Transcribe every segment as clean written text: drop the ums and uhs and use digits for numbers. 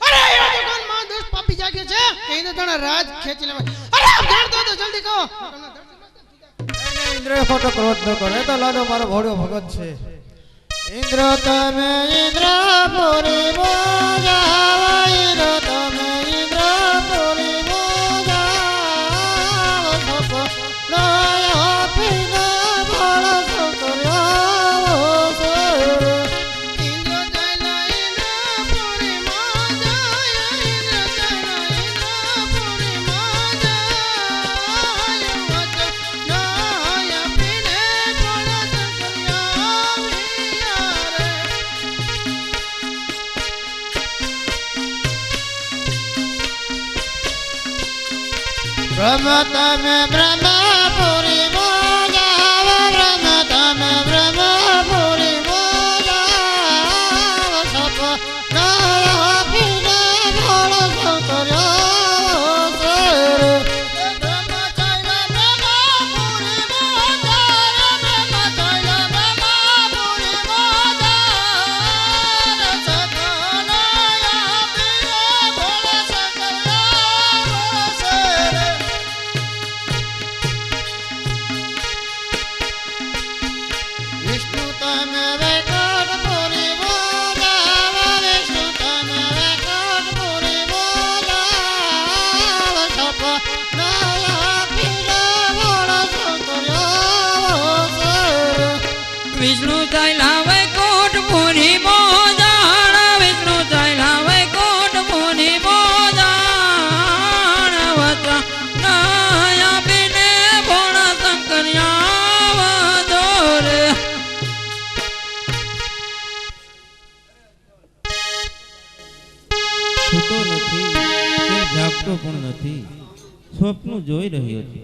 અરે એ દુકાન માં 10 પાપી જાગે છે એ તો તને રાજ ખેંચી લેવા અરે ધડ દો તો જલ્દી કહો ઇન્દ્ર ખોટો ક્રોધ ન કરે તો લાડો મારો ભોળ્યો ભગત છે ઇન્દ્ર તમે ઇન્દ્રપુરી મોજાવા ઇન્દ્ર તમે ઇન્દ્રપુરી મોજાવા સપ નયા પીના ભળ સકર્યા છે ઇન્દ્ર જયલા ઇન્દ્રપુરી માં જાય ઇન્દ્ર જયલા ઇન્દ્રપુરી માં જાય વચ નયા પીને ભળ સકર્યા બ્રહ્મ તમે બ્રહ્મપુરી મોજાવા બ્રહ્મ તમે બ્રહ્મપુરી મોજાવા સપ નયા પીના ભળ સકર્યા છે વિષ્ણુ તમે વૈકુંઠપુરી મોજાવા વિષ્ણુ તમે વૈકુંઠપુરી મોજાવા સપ નયા પીના ભળ સકર્યા છે વિષ્ણુ ચાલ્યા વૈકુંઠપુરી મોજાણ વિષ્ણુ ચાલ્યા વૈકુંઠપુરી મોજાણ વચન નયા પીને ભોળ શંકર્યા દોરે સૂતો નથી કે જાગતો પણ નથી સ્વપ્ન જોઈ રહ્યો છે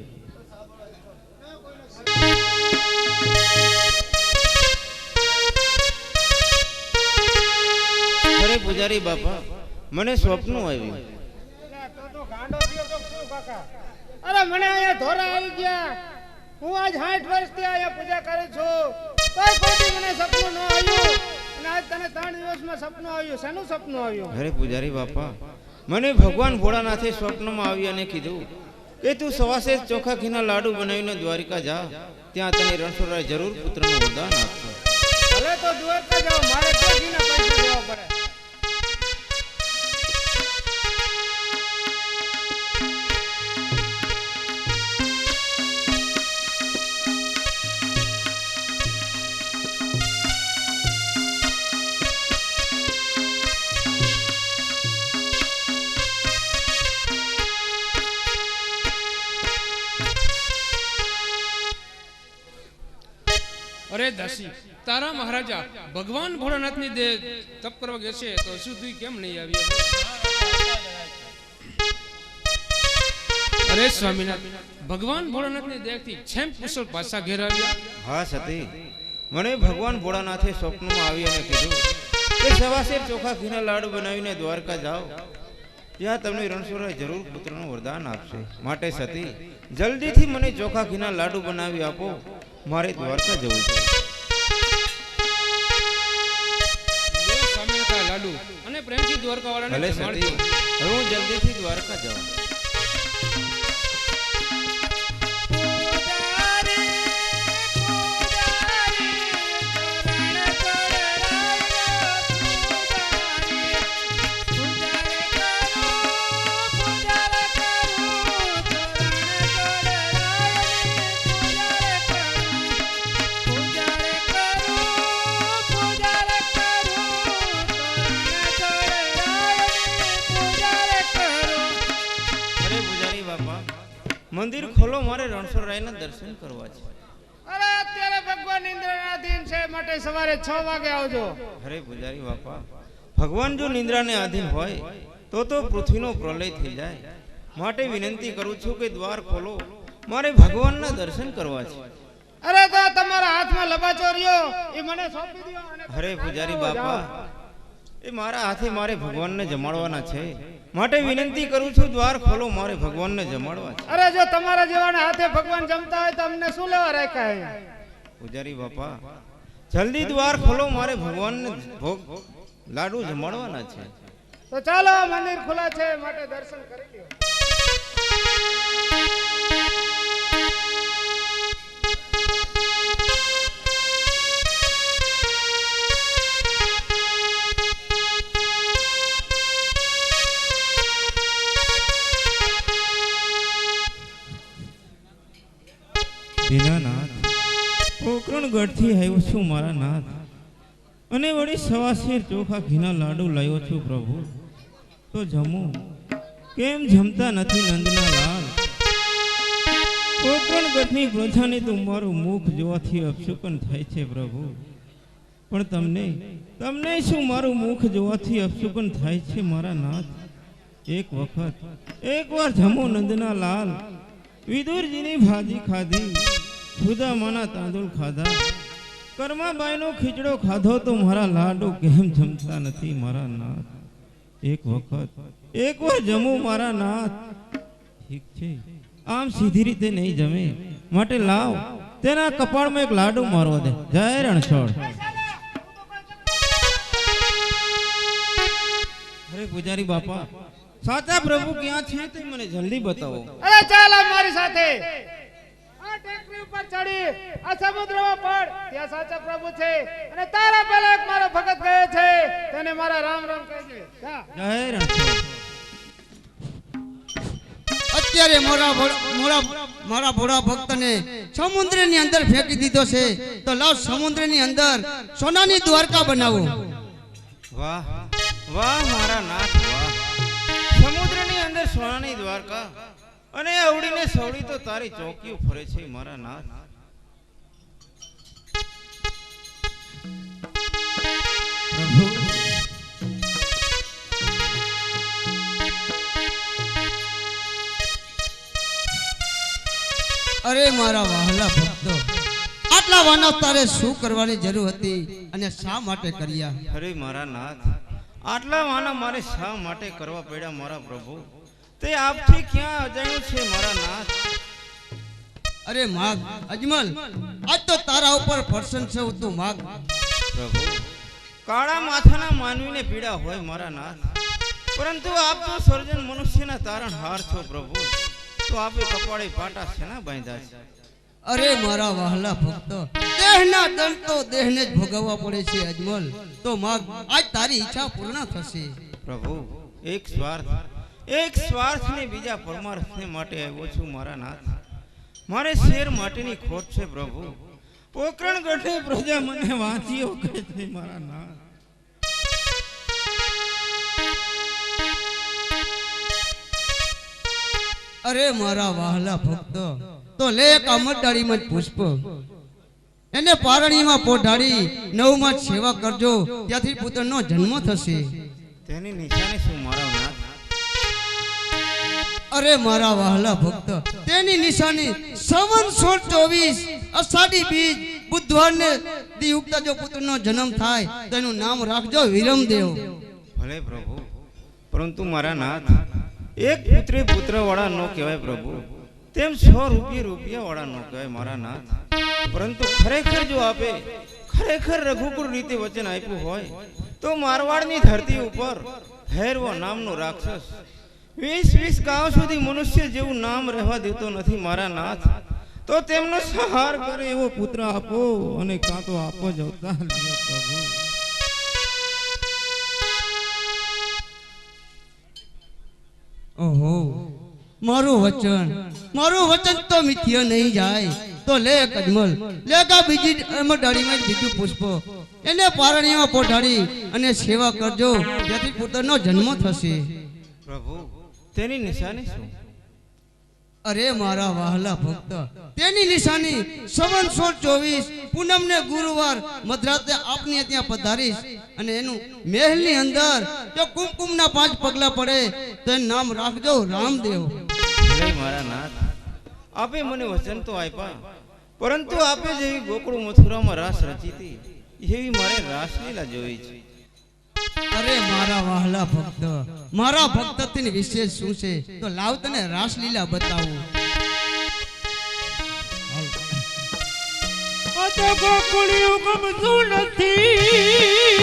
અરે પૂજારી બાપા મને સ્વપ્ન આવ્યું અરે મને અહીંયા ધોરા આવી ગયા હું આજ 60 વર્ષથી અહીંયા પૂજા કરું છું કોઈ કોઈ મને સપનું ન આવ્યું અને આજ તને 3 દિવસમાં સપનું આવ્યું શેનું સપનું આવ્યું અરે પૂજારી બાપા મને ભગવાન ભોળાનાથે સ્વપ્નમાં આવી અને કીધું કે તું સવાસે ચોખા ઘીના લાડુ બનાવીને દ્વારિકા જા ત્યાં તને રણછોડરાય જરૂર પુત્રનું વરદાન આપશે ભલે તો દ્વારકા જાઓ મારે કોઈ ઘીના પૈસા દેવા પડે અરે દાસી તારા મહારાજા ભગવાન ભોળાનાથની દે તપ કરવા ગેશે તો સુધી કેમ નહીં આવ્યા અરે સ્વામીનાથ ભગવાન ભોળાનાથની દેહથી છેમ કુશળ પાછા ઘેર આવ્યા હા સતી મને ભગવાન ભોળાનાથે સ્વપ્નમાં આવી અને કીધું કે સવાસે ચોખા ઘીના લાડુ બનાવીને દ્વારકા જાઓ ત્યાં તમને રણછોડરાય જરૂર પુત્રનું વરદાન આપશે માટે સતી જલ્દીથી મને ચોખા ઘીના લાડુ બનાવી આપો મારે દ્વારકા જવું છે સ્વામીનાથ લાડુ અને પ્રેમથી દ્વારકા વાળાને ભલે સતી હવે હું જલ્દીથી દ્વારકા જાઉં મંદિર ખોલો મારે રણછોડરાયના દર્શન કરવા છે અરે અત્યારે ભગવાન ઇન્દ્રના આધીન છે માટે સવારે 6 વાગે આવજો અરે પૂજારી બાપા ભગવાન જો નિંદ્રાને આધીન હોય તો પૃથ્વીનો પ્રલય થઈ જાય માટે વિનંતી કરું છું કે દ્વાર ખોલો મારે ભગવાનના દર્શન કરવા છે અરે તો તમારા હાથમાં લબાચો રહ્યો એ મને સોંપી દો અને અરે પૂજારી બાપા એ મારા હાથે મારે ભગવાનને જમાડવાના છે માટે વિનંતી કરું છું દ્વાર ખોલો મારે ભગવાનને જમાડવા છે અરે જો તમારા જેવાના હાથે ભગવાન જમતા હોય તો અમને શું લેવા રાખ્યા પૂજારી બાપા જલ્દી દ્વાર ખોલો મારે ભગવાનને ભોગ લાડુ જમાડવાના છે તો ચાલો આ મંદિર ખુલ્લા છે માટે દર્શન કરી લ્યો. દીનાનાથ, પોકરણગઢથી આવ્યો છું મારા નાથ, અને વળી સવાશેર ચોખા ઘીના લાડુ લાવ્યો છું પ્રભુ. તો જમું કેમ જમતા નથી નંદના લાલ? પોકરણગઢની પ્રજાને તો મારું મુખ જોવાથી અપશુકન થાય છે પ્રભુ, પણ તમને શું મારું મુખ જોવાથી અપશુકન થાય છે મારા નાથ? એકવાર જમો નંદના લાલ. વિદુરજીની ભાજી ખાધી, સુદામાના તાંદુલ ખાધા, કર્માબાઈનો ખીચડો ખાધો, તો મારા લાડુ કેમ જમતા નથી મારા નાથ? એકવાર જમું મારા નાથ. ઠીક છે, આમ સીધી રીતે નહીં જમે, માટે લાવ તેના કપાળમાં એક લાડુ મારવા દે. જય રણછોડ. અરે પૂજારી બાપા, સાચા પ્રભુ ક્યાં છે તે મને જલ્દી બતાવો. અરે ચાલ આ મારી સાથે. આ ટેકરી ઉપર ચડી આ સમુદ્રમાં પડ, ત્યાં સાચા પ્રભુ છે. અને તારા પહેલા એક મારો ભગત ગયો છે, તેને મારા રામ રામ કહેજે. જા. જય રણછોડ. અત્યારે મારા ભોળા ભક્તને સમુદ્રની અંદર ફેંકી દીધો છે, તો લાવ સમુદ્રની અંદર સોનાની દ્વારકા બનાવો. વાહ વાહ મારા નાથ, વાહ. સમુદ્રની અંદર સોનાની દ્વારકા, અને અવડીને સવડી તો તારી ચોકીઓ ફરે છે મારા નાથ. પ્રભુ, અરે મારા વહાલા ભક્તો, આટલા વાના તારે શું કરવાની જરૂર હતી અને શા માટે કર્યા? અરે મારા નાથ, આટલા વાના મારે શા માટે કરવા પડ્યા મારા પ્રભુ? તે આપથી ક્યાં અજાણ્યું છે મારા નાથ? અરે માગ અજમલ, આજ તો તારા ઉપર પ્રસન્ન છે, તું માગ. પ્રભુ, કાળા માથાના માનવીને પીડા હોય મારા નાથ, પરંતુ આપ તો સર્જન મનુષ્યના તારણહાર છો પ્રભુ, તો આપે કપાળે પાટા શેના બાંધ્યા છે? અરે મારા વહાલા ભક્તો, દેહના દંડ તો દેહને જ ભોગવવા પડે છે અજમલ. તો માગ, આજ તારી ઈચ્છા પૂર્ણ થશે. પ્રભુ, એક સ્વાર્થને બીજા પરમાર્થને માટે આવ્યો છું મારા નાથ. મારે શેર માટેની ખોટ છે પ્રભુ. પોકરણગઢની પ્રજા મને વાંચીઓ કહે છે મારા નાથ. અરે મારા વહાલા ભક્તો, તો લે એક અમરડાળીમાં જ પુષ્પ, એને પારણીમાં પોઢાડી નવમાં જ સેવા કરજો, ત્યાંથી પુત્રનો જન્મ થશે. તેની નિશાની શું મારા નાથ? અરે મારા વહાલા ભક્ત, તેની નિશાની સંવત 1624 અષાઢી બીજ બુધવારને દી ઉગતા જો પુત્રનો જન્મ થાય તો એનું નામ રાખજો વિરમદેવ. ભલે પ્રભુ, પરંતુ મારા નાથ, એક પુત્રે પુત્ર વાળા નો કહેવાય પ્રભુ, તેમ 100 રૂપિયા વાળા નો કહેવાય મારા નાથ. પરંતુ ખરેખર જો આપે ખરેખર રઘુકુળ રીતે વચન આપ્યું હોય, તો મારવાડની ધરતી ઉપર ભૈરવ નામનો રાક્ષસ 20 ગાંવ સુધી મનુષ્ય જેવું નામ રહેવા દેતો નથી મારા નાથ. તો તેમનો સહાર કરે એવો પુત્ર આપો, અને કાં તો આપો જ અવતાર લ્યો પ્રભુ. ઓહો, મારું વચન તો મિથ્ય નહીં જાય. તો લે અજમલ, લે કા બીજી અમરડાળીમાં જ બીજું પુષ્પ, એને પારણીમાં પોઢાડી અને સેવા કરજો, જેથી પુત્રનો જન્મ થશે. પ્રભુ, તેની નિશાની શું? અરે મારા વહાલા ભક્ત, તેની નિશાની સંવત 1624 પૂનમને ગુરુવાર મધરાતે આપની ત્યાં પધારીશ, અને એનું મહેલની અંદર જો કુમકુમના 5 પગલા પડે તો એનું નામ રાખજો રામદેવ. અરે મારા નાથ, આપે મને વચન તો આપ્યા, પરંતુ આપે જેવી ગોકુળ મથુરામાં રાસ રચી હતી એવી મારે રાસલીલા જોઈ છે. અરે મારા વહાલા ભક્ત, મારા ભક્તની વિશેષ શું છે? તો લાવ તને રાસલીલા બતાવું. આ તો ગોકુળિયું ગમતું નથી,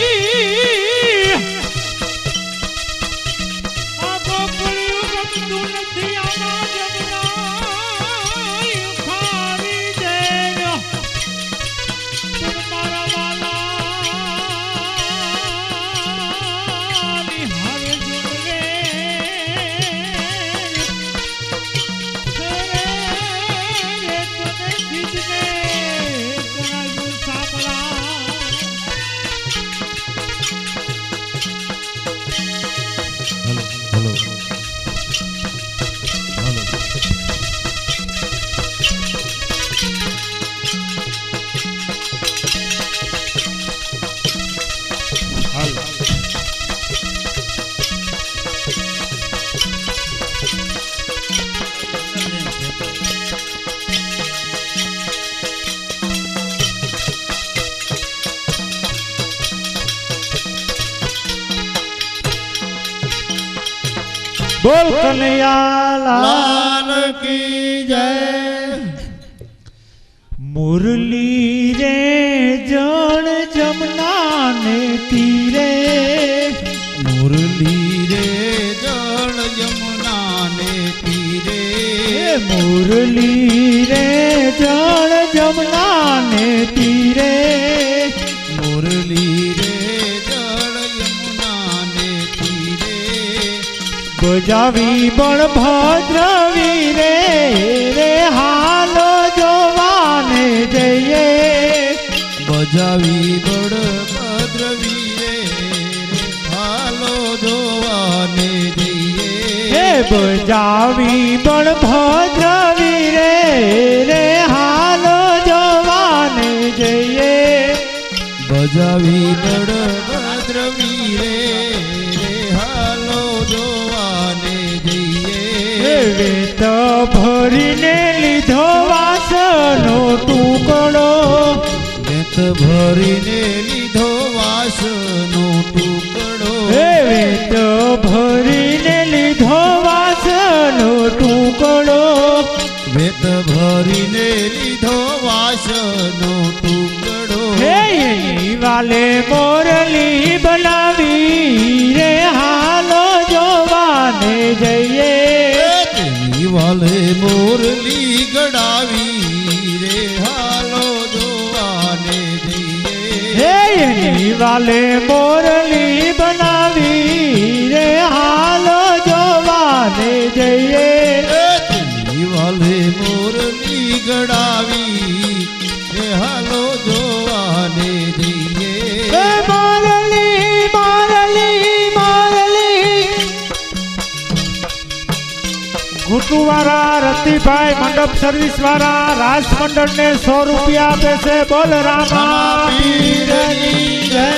બોલ કનૈયા લાલ કી જય. મુરલી રે જણ જમના ને તીરે, મુરલી રે જળ યમુના ને તીરે, મુરલી રે જળ જમના ને તીરે, મુરલી રે જળ યમુના ને તીરે, બજાવી બળભદ્રવી રે રે હાલો જોવાને જઈએ, બજાવી બળભદ્ર વીરે રે હાલો જોવાને જઈએ, હે બજાવી બળભદ્રવી રે રે હાલો જોવાને જઈએ, બજાવી બળભદ્ર વીરે રે હાલો જોવાને જઈએ, વેત ભરીને લીધો વાસનો ટુકડો, વેત ભરીને લીધો વાસનો ટુકડો, વેત ભરીને લીધો વાસનો ટુકડો, વેત ભરીને લીધો વાસનો ટુકડો, એની વાલે મોરલી બનાવી રે હાલો જોવાને જઈએ, તેની વાલે મોરલી ગડાવી રે હાલો જોવાને જઈએ, એની વાલે મોરલી બનાવી રે હાલો જોવાને જઈએ, તેની વાલે મોરલી ગડાવી રે હાલો જોવાને જઈએ, મોરલી મોરલી મોરલી. ઘૂંટુવાળા રતિભાઈ મંડપ સર્વિસ વાળા રાસ મંડળ ને 100 રૂપિયા આપે છે. બોલ રામા પીરની જય.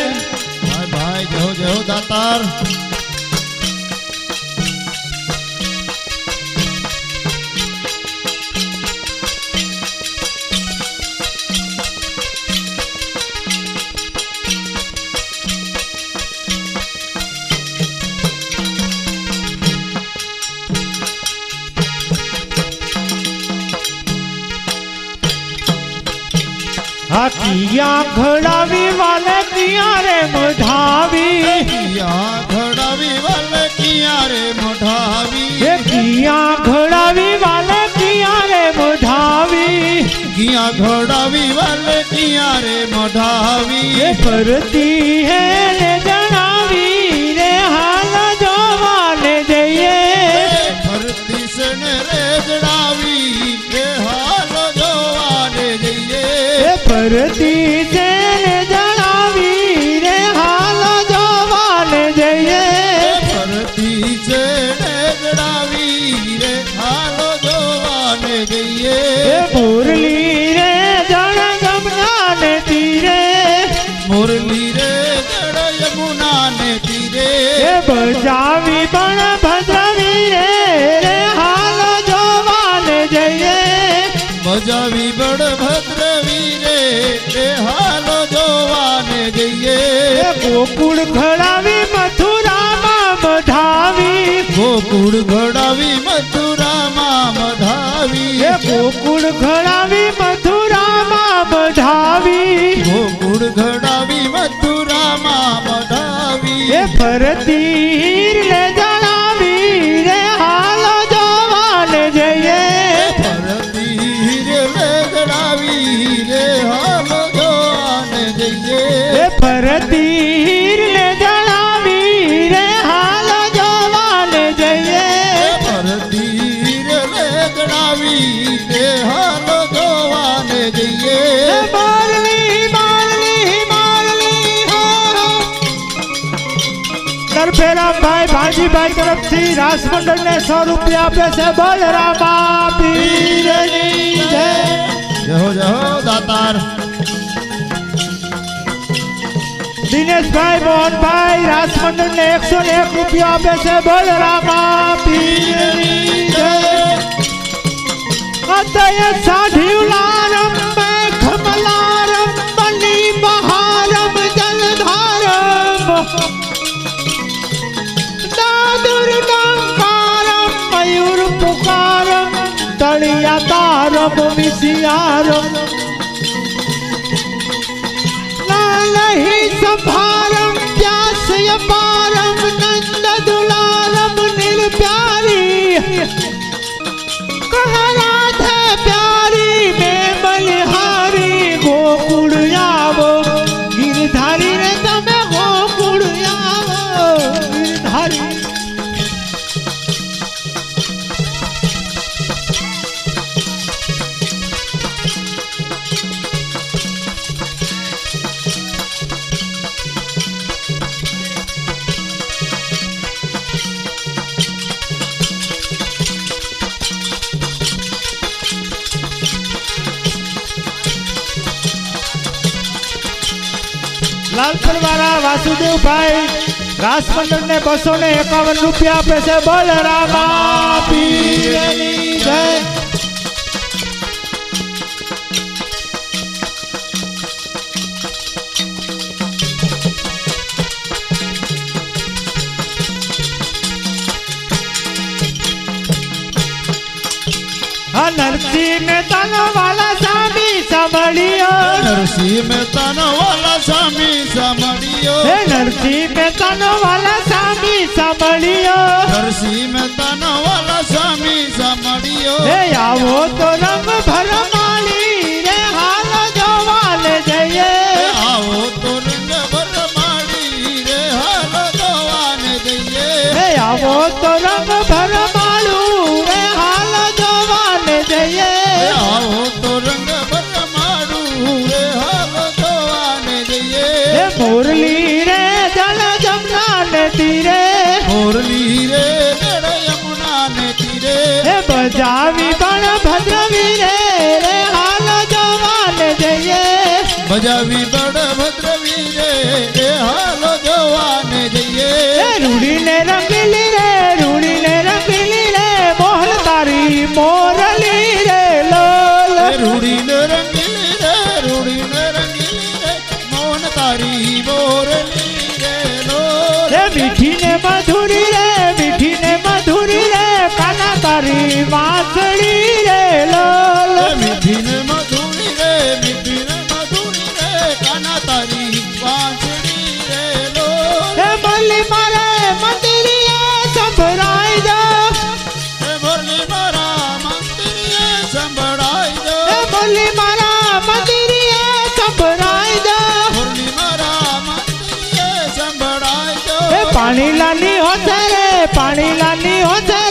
ભાઈ ભાઈ જય હો જય હો દાતાર. કિયા ઘડાવી વાલે કિયા રે મઢાવી, કિયા ઘડાવી વાલે કિયા રે મઢાવી, એ કિયા ઘડાવી વાલે કિયા રે મઢાવી, કિયા ઘડાવી વાલે કિયા રે મઢાવી, એ ફરતી હે ને જણાવી રે હાલ જોવાને જઈએ, ફરતી સને રે જણાવી રે હાલો જોવાને જઈએ, ફરતી છે ને જણાવી રે હાલ જોવાને જઈએ, ફરતી છે ને જણાવી રે હાલો જોવાને જઈએ, એ મુરલી રે જણ ગમના ને તીરે, મુરલી રે જળ યમુના ને તીરે, એ બજાવી પણ ભદ્રવી રે હાલ જોવાને જઈએ, બજાવી બળભદ્ર વીરે રે હાલો જોવાને જઈએ, ગોકુળ ખડાવી મથુરામાં મઢાવી, ગોકુળ ઘડાવી મથુરામાં મઢાવી, ગોકુળ ખડાવી મથુરામાં મઢાવી, ગોકુળ ઘડાવી મથુરામાં મઢાવી, એ ફરતી લે જણાવી રે હાલ જોવાને જઈએ, ફરતી રે જણાવી રે હાલો જોવાને જઈએ, એ ફરતી લે જણાવી રે હાલ જોવાને જઈએ, ફરતી રે જણાવી રે હાલો જોવાને જઈએ, મારલી મારલી મારલી હો. નરફેરામભાઈ ભાજીભાઈ તરફથી રાસ મંડળ ને 100 રૂપિયા આપે છે. બોલ રામા પીરની જય. જય હો દાતાર. દિનેશભાઈ મોહનભાઈ રાસ મંડળ ને 101 રૂપિયા આપે છે. બોલ રામા પીરની જય. અતય સાઢ્યુલારમ ખમલારમ બની બહારમ જલધારમ દાદુર ડંકાર राम विसियारो नहीं संभारम प्यास अपारम नंद दुलारम नील प्यारी कह राधे प्यारी में बलिहारी गोकुल आवो गिरधारी रे तमे गोकुल आवो गिरधारी लालपुर वाला वासुदेव भाई रास मंडल ने 251 रुपया पैसे बोल रामा पीरनी जय। नरसिंह में तन वाला स्वामी संभलियो नरसिंह में तन वाला स्वामी संभलियो नरसिंह में तन वाला स्वामी संभलियो नरसिंह में तन वाला स्वामी संभलियो आवो तो रंग भरमाली रे हाल जवान जइए आओ तो रंग भरमाली रे हाल जवान जइए आवो तो रंग भरमालू रे हाल जवान जइए आओ तो रंग भरमालू रे हाल जवान जइए मुरली रे जल जमुना ने तीरे मुरली रे जल यमुना ने तीरे बजावी बण भद्रवी रे हाल जवान जइए बजावी बड़ भद्रवी रे हाल जवान जइए रूड़ी ने रंगीली रे मोहन तारी मोरली रे लोल रूड़ी ने रंगीली रे मोहन तारी मोरली रे लोल मीठी ने मधुरी रे काना तारी बांसुरी रे लोल मीठी ने मधुरी रे काना तारी बांसुरी रे लोल मल्ली मारे मंदिरिया संभराई दो मुरली मारा मंदिरिया संभराई दो मुरली मारा मंदिरिया संभराई दो मुरली मारा मंदिरिया संभराई दो पानी लानी होते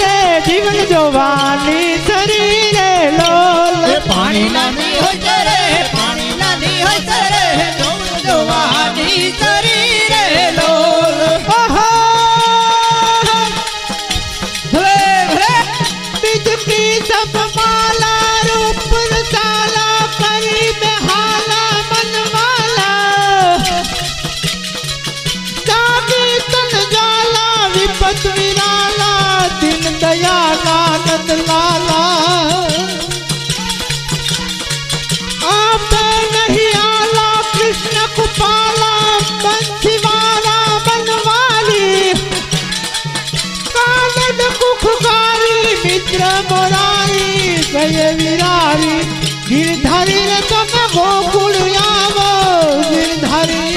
रे जीवन जोवानी शरीर लोल पानी लानी होते रे जवानी शरीर लोल बिजकी सब माला रूप साला करी बेहाला मनवाला जागी तन जाला विपत विराला दिन दयाला नंद लाला आप नहीं आला कृष्ण कुपाला बंसीवाला बनवाली कानन कुखकारी मित्र मोरारी गए विरारी गिरधारी रे तुम गोकुल आवो गिरधारी